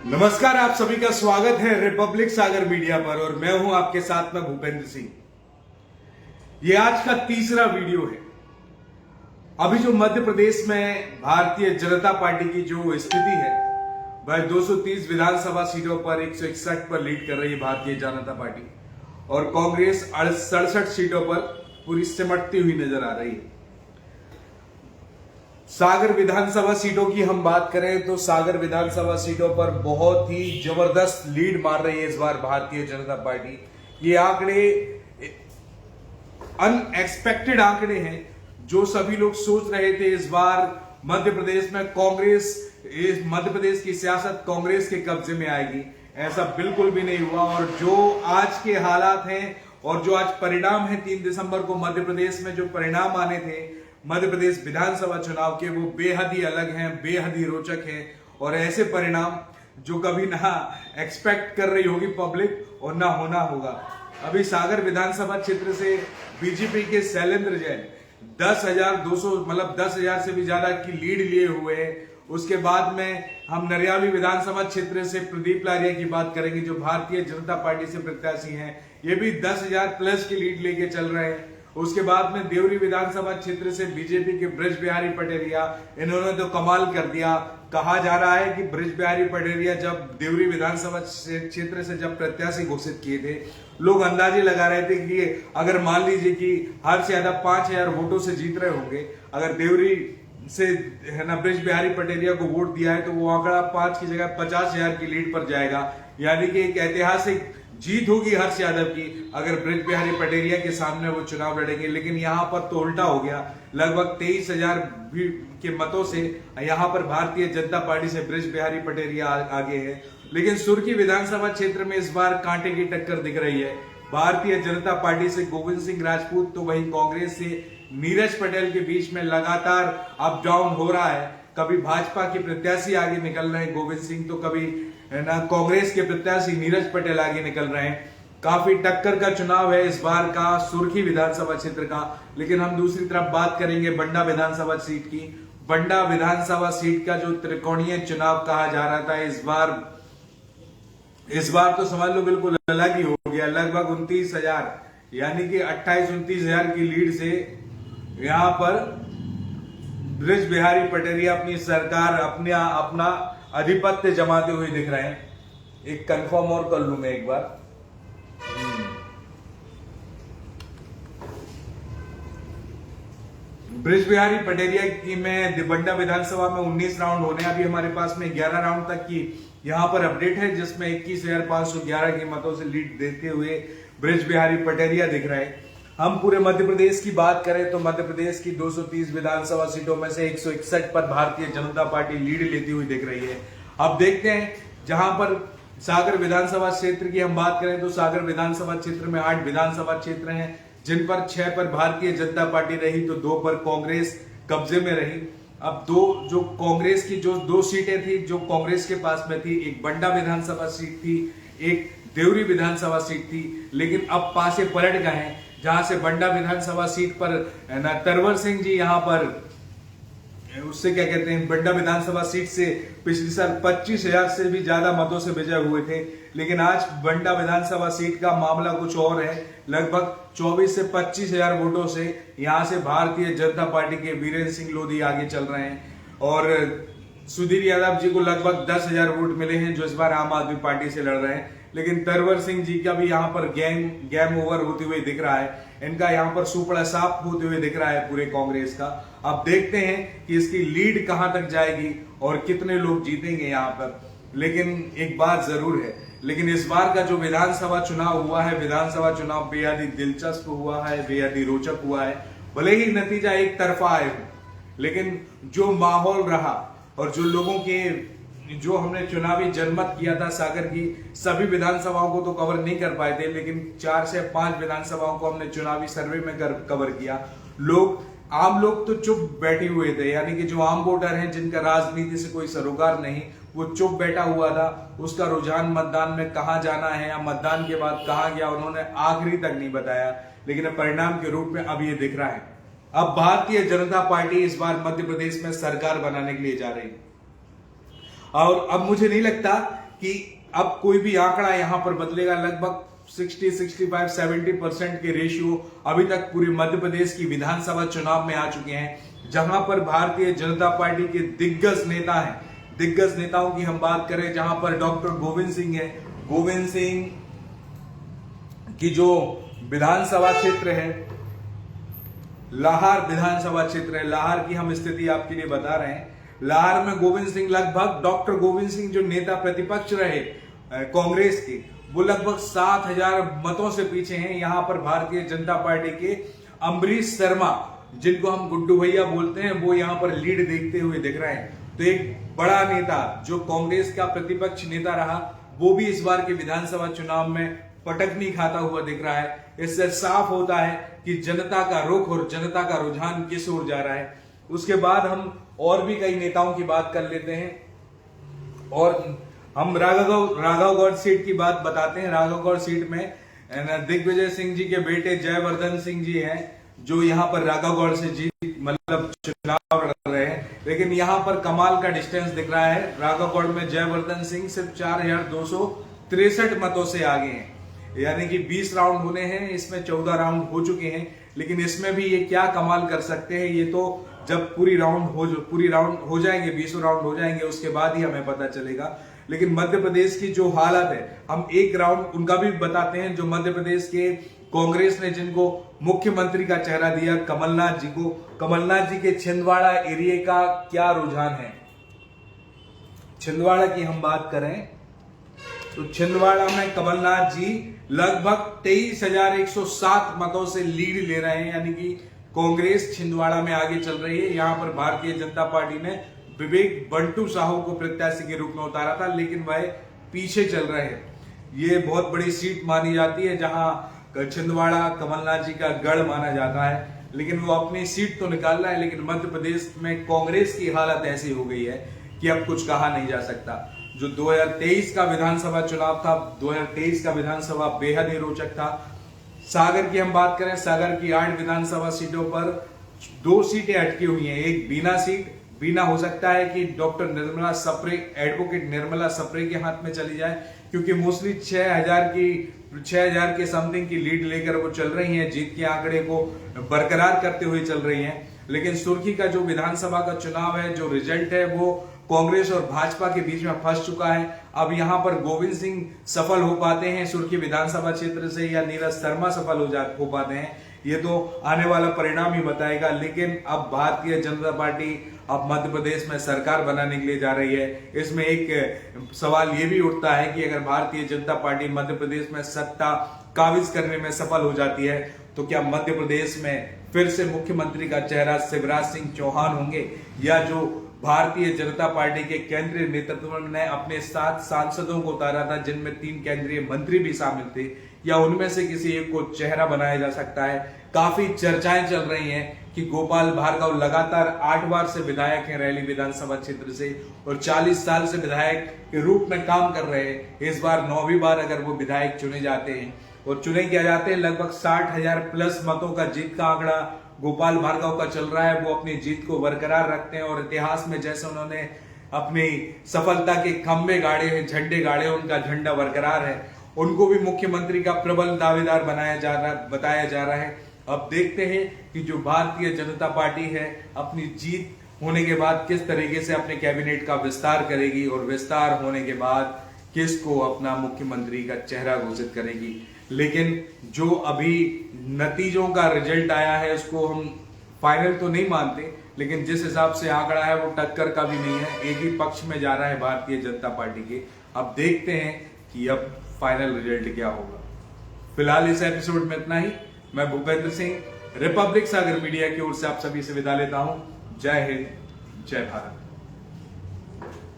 नमस्कार, आप सभी का स्वागत है रिपब्लिक सागर मीडिया पर और मैं हूं आपके साथ में भूपेंद्र सिंह। ये आज का तीसरा वीडियो है। अभी जो मध्य प्रदेश में भारतीय जनता पार्टी की जो स्थिति है वह 230 विधानसभा सीटों पर 161 पर लीड कर रही है भारतीय जनता पार्टी, और कांग्रेस 67 सीटों पर पूरी सिमटती हुई नजर आ रही है। सागर विधानसभा सीटों की हम बात करें तो सागर विधानसभा सीटों पर बहुत ही जबरदस्त लीड मार रही है इस बार भारतीय जनता पार्टी। ये आंकड़े अनएक्सपेक्टेड आंकड़े हैं। जो सभी लोग सोच रहे थे इस बार मध्य प्रदेश में मध्य प्रदेश की सियासत कांग्रेस के कब्जे में आएगी, ऐसा बिल्कुल भी नहीं हुआ। और जो आज के हालात हैं और जो आज परिणाम है 3 दिसंबर को मध्य प्रदेश में जो परिणाम आने थे मध्य प्रदेश विधानसभा चुनाव के, वो बेहद ही अलग हैं, बेहद ही रोचक हैं। और ऐसे परिणाम जो कभी ना एक्सपेक्ट कर रही होगी पब्लिक और ना होना होगा। अभी सागर विधानसभा क्षेत्र से बीजेपी के शैलेंद्र जैन 10,200 मतलब 10,000 से भी ज्यादा की लीड लिए हुए हैं। उसके बाद में हम नरियावी विधानसभा क्षेत्र से प्रदीप लारिया की बात करेंगे जो भारतीय जनता पार्टी से प्रत्याशी हैं। ये भी 10,000 प्लस की लीड लेके चल रहे हैं। उसके बाद में देवरी विधानसभा क्षेत्र से बीजेपी के ब्रज बिहारी पटेरिया, इन्होंने तो कमाल कर दिया। कहा जा रहा है कि ब्रज बिहारी पटेरिया जब देवरी विधानसभा क्षेत्र से जब प्रत्याशी घोषित किए थे, लोग अंदाजे लगा रहे थे कि अगर मान लीजिए कि हर से ज्यादा 5,000 वोटों से जीत रहे होंगे, अगर देवरी से है ना ब्रज बिहारी पटेरिया को वोट दिया है तो वो आंकड़ा 5 की जगह 50,000 की लीड पर जाएगा। यानी कि एक ऐतिहासिक जीत होगी हर्ष यादव की अगर ब्रज बिहारी पटेरिया के सामने वो चुनाव लड़ेंगे। लेकिन यहाँ पर तो उल्टा हो गया, लगभग 23,000 के मतों से यहाँ पर भारतीय जनता पार्टी से ब्रज बिहारी पटेरिया आगे है। लेकिन सुर्खी विधानसभा क्षेत्र में इस बार कांटे की टक्कर दिख रही है। भारतीय जनता पार्टी से गोविंद सिंह राजपूत तो वहीं कांग्रेस से नीरज पटेल के बीच में लगातार अप डाउन हो रहा है। कभी भाजपा के प्रत्याशी आगे निकल रहे हैं गोविंद सिंह, तो कभी है ना कांग्रेस के प्रत्याशी नीरज पटेल आगे निकल रहे हैं। काफी टक्कर का चुनाव है इस बार का सुर्खी विधानसभा क्षेत्र का। लेकिन हम दूसरी तरफ बात करेंगे बंडा विधानसभा सीट की। बंडा विधानसभा सीट का जो त्रिकोणीय चुनाव कहा जा रहा था इस बार तो समझ लो बिल्कुल अलग ही हो गया। लगभग 29,000 यानी कि 28-29,000 की लीड से यहां पर ब्रज बिहारी पटेरिया अपनी सरकार अपना आधिपत्य जमाते हुए दिख रहे हैं। एक कंफर्म और कर लू मैं एक बार। ब्रज बिहारी पटेरिया की में बंडा विधानसभा में 19 राउंड होने, अभी हमारे पास में 11 राउंड तक की यहां पर अपडेट है, जिसमें 21,511 की मतों से लीड देते हुए ब्रज बिहारी पटेरिया दिख रहे हैं। हम पूरे मध्य प्रदेश की बात करें तो मध्य प्रदेश की 230 विधानसभा सीटों में से 161 पर भारतीय जनता पार्टी लीड लेती हुई दिख रही है। अब देखते हैं, जहां पर सागर विधानसभा क्षेत्र की हम बात करें तो सागर विधानसभा क्षेत्र में 8 विधानसभा क्षेत्र हैं, जिन पर 6 पर भारतीय जनता पार्टी रही तो 2 पर कांग्रेस कब्जे में रही। अब जो कांग्रेस की जो 2 सीटें थी जो कांग्रेस के पास में थी, एक बंडा विधानसभा सीट थी, एक देवरी विधानसभा सीट थी। लेकिन अब पासे पलट गए हैं, जहां से बंडा विधानसभा सीट पर तरवर सिंह जी यहाँ पर उससे क्या कहते हैं बंडा विधानसभा सीट से पिछले साल 25,000 से भी ज्यादा मतों से विजय हुए थे। लेकिन आज बंडा विधानसभा सीट का मामला कुछ और है। लगभग 24 से 25,000 वोटों से यहां से भारतीय जनता पार्टी के वीरेंद्र सिंह लोधी आगे चल रहे हैं, और सुधीर यादव जी को लगभग 10,000 वोट मिले हैं जो इस बार आम आदमी पार्टी से लड़ रहे हैं। लेकिन तरवर सिंह जी का भी यहाँ पर गेम ओवर होते हुए दिख रहा है। इनका यहाँ पर सुपड़ा साफ होते हुए दिख रहा है पूरे कांग्रेस का। अब देखते हैं कि इसकी लीड कहां तक जाएगी और कितने लोग जीतेंगे यहाँ पर। लेकिन एक बात जरूर है, लेकिन इस बार का जो विधानसभा चुनाव हुआ है, विधानसभा चुनाव बेहद ही दिलचस्प हुआ है, बेहद ही रोचक हुआ है। भले ही नतीजा एक तरफा आए हो, लेकिन जो माहौल रहा और जो लोगों के जो हमने चुनावी जनमत किया था सागर की सभी विधानसभाओं को तो कवर नहीं कर पाए थे, लेकिन 4 से 5 विधानसभाओं को हमने चुनावी सर्वे में कवर किया। आम लोग तो चुप बैठे हुए थे, यानी कि जो आम वोटर हैं जिनका राजनीति से कोई सरोकार नहीं, वो चुप बैठा हुआ था। उसका रुझान मतदान में कहां जाना है या मतदान के बाद कहां गया, उन्होंने आखिरी तक नहीं बताया। लेकिन परिणाम के रूप में अब ये दिख रहा है। अब भारतीय जनता पार्टी इस बार मध्य प्रदेश में सरकार बनाने के लिए जा रही है, और अब मुझे नहीं लगता कि अब कोई भी आंकड़ा यहां पर बदलेगा। लगभग 60, 65, 70% के रेशियो अभी तक पूरे मध्य प्रदेश की विधानसभा चुनाव में आ चुके हैं, जहां पर भारतीय जनता पार्टी के दिग्गज नेता हैं। दिग्गज नेताओं की हम बात करें, जहां पर डॉक्टर गोविंद सिंह है, गोविंद सिंह की जो विधानसभा क्षेत्र है, लाहौर विधानसभा क्षेत्र है, लाहौर की हम स्थिति आपके लिए बता रहे हैं। लाहौर में गोविंद सिंह लगभग, डॉक्टर गोविंद सिंह जो नेता प्रतिपक्ष रहे कांग्रेस के, वो लगभग 7,000 मतों से पीछे हैं। यहां पर भारतीय जनता पार्टी के अम्बरीश शर्मा, जिनको हम गुड्डू भैया बोलते हैं, वो यहां पर लीड देखते हुए दिख रहे हैं। तो एक बड़ा नेता जो कांग्रेस का प्रतिपक्ष नेता रहा, वो भी इस बार के विधानसभा चुनाव में पटकनी खाता हुआ दिख रहा है। इससे साफ होता है कि जनता का रुख और जनता का रुझान किस ओर जा रहा है। उसके बाद हम और भी कई नेताओं की बात कर लेते हैं और हम राघवगढ़ सीट की बात बताते हैं। राघवगढ़ सीट में दिग्विजय सिंह जी के बेटे जयवर्धन सिंह जी हैं, जो यहाँ पर राघवगढ़ से मतलब चुनाव लड़ रहे हैं। लेकिन यहाँ पर कमाल का डिस्टेंस दिख रहा है। राघवगढ़ में जयवर्धन सिंह सिर्फ 4,263 मतों से आगे हैं, यानी कि 20 राउंड होने हैं, इसमें 14 राउंड हो चुके हैं। लेकिन इसमें भी ये क्या कमाल कर सकते हैं, ये तो जब पूरी राउंड हो जाएंगे, 20 राउंड हो जाएंगे, उसके बाद ही हमें पता चलेगा। लेकिन मध्य प्रदेश की जो हालत है, हम एक राउंड उनका भी बताते हैं। जो मध्य प्रदेश के कांग्रेस ने जिनको मुख्यमंत्री का चेहरा दिया, कमलनाथ जी को, कमलनाथ जी के छिंदवाड़ा एरिया का क्या रुझान है। छिंदवाड़ा की हम बात करें तो छिंदवाड़ा में कमलनाथ जी लगभग 23,107 मतों से लीड ले रहे हैं, यानी कि कांग्रेस छिंदवाड़ा में आगे चल रही है। यहां पर भारतीय जनता पार्टी ने विवेक बंटू साहू को प्रत्याशी के रूप में उतारा था, लेकिन वह पीछे चल रहे हैं। ये बहुत बड़ी सीट मानी जाती है, जहां छिंदवाड़ा कमलनाथ जी का गढ़ माना जाता है। लेकिन वो अपनी सीट तो निकाल रहा है, लेकिन मध्य प्रदेश में कांग्रेस की हालत ऐसी हो गई है कि अब कुछ कहा नहीं जा सकता। जो 2023 का विधानसभा चुनाव था, 2023 का विधानसभा बेहद ही रोचक था। सागर की हम बात करें, सागर की 8 विधानसभा सीटों पर 2 सीटें अटकी हुई हैं। एक बीना सीट, बीना हो सकता है कि डॉक्टर निर्मला सप्रे, एडवोकेट निर्मला सप्रे के हाथ में चली जाए, क्योंकि मोस्टली 6,000 के समथिंग की लीड लेकर वो चल रही हैं, जीत के आंकड़े को बरकरार करते हुए चल रही हैं। लेकिन सुर्खी का जो विधानसभा का चुनाव है, जो रिजल्ट है, वो कांग्रेस और भाजपा के बीच में फंस चुका है। अब यहां पर गोविंद सिंह सफल हो पाते हैं सुर्खी विधानसभा क्षेत्र से, या नीरज शर्मा सफल हो पाते हैं, ये तो आने वाला परिणाम ही बताएगा। लेकिन अब भारतीय जनता पार्टी अब मध्य प्रदेश में सरकार बनाने के लिए जा रही है। इसमें एक सवाल ये भी उठता है कि अगर भारतीय जनता पार्टी मध्य प्रदेश में सत्ता काबिज करने में सफल हो जाती है, तो क्या मध्य प्रदेश में फिर से मुख्यमंत्री का चेहरा शिवराज सिंह चौहान होंगे, या जो भारतीय जनता पार्टी के केंद्रीय नेतृत्व ने अपने 7 सांसदों को उतारा था, जिनमें 3 केंद्रीय मंत्री भी शामिल थे, या उनमें से किसी एक को चेहरा बनाया जा सकता है। काफी चर्चाएं चल रही हैं कि गोपाल भार्गव लगातार 8 बार से विधायक हैं रैली विधानसभा क्षेत्र से, और 40 साल से विधायक के रूप में काम कर रहे हैं। इस बार 9वीं बार अगर वो विधायक चुने जाते हैं और चुने किया जाते हैं, लगभग 60,000 प्लस मतों का जीत का आंकड़ा गोपाल भार्गव का चल रहा है। वो अपनी जीत को बरकरार रखते हैं, और इतिहास में जैसे उन्होंने अपनी सफलता के खंभे गाड़े हैं, झंडे गाड़े, उनका झंडा बरकरार है। उनको भी मुख्यमंत्री का प्रबल दावेदार बताया जा रहा है। अब देखते हैं कि जो भारतीय जनता पार्टी है, अपनी जीत होने के बाद किस तरीके से अपने कैबिनेट का विस्तार करेगी, और विस्तार होने के बाद किसको अपना मुख्यमंत्री का चेहरा घोषित करेगी। लेकिन जो अभी नतीजों का रिजल्ट आया है, उसको हम फाइनल तो नहीं मानते, लेकिन जिस हिसाब से आंकड़ा है वो टक्कर का भी नहीं है, एक ही पक्ष में जा रहा है भारतीय जनता पार्टी के। अब देखते हैं कि अब फाइनल रिजल्ट क्या होगा। फिलहाल इस एपिसोड में इतना ही। मैं भूपेंद्र सिंह, रिपब्लिक सागर मीडिया की ओर से आप सभी से विदा लेता हूं। जय हिंद, जय भारत।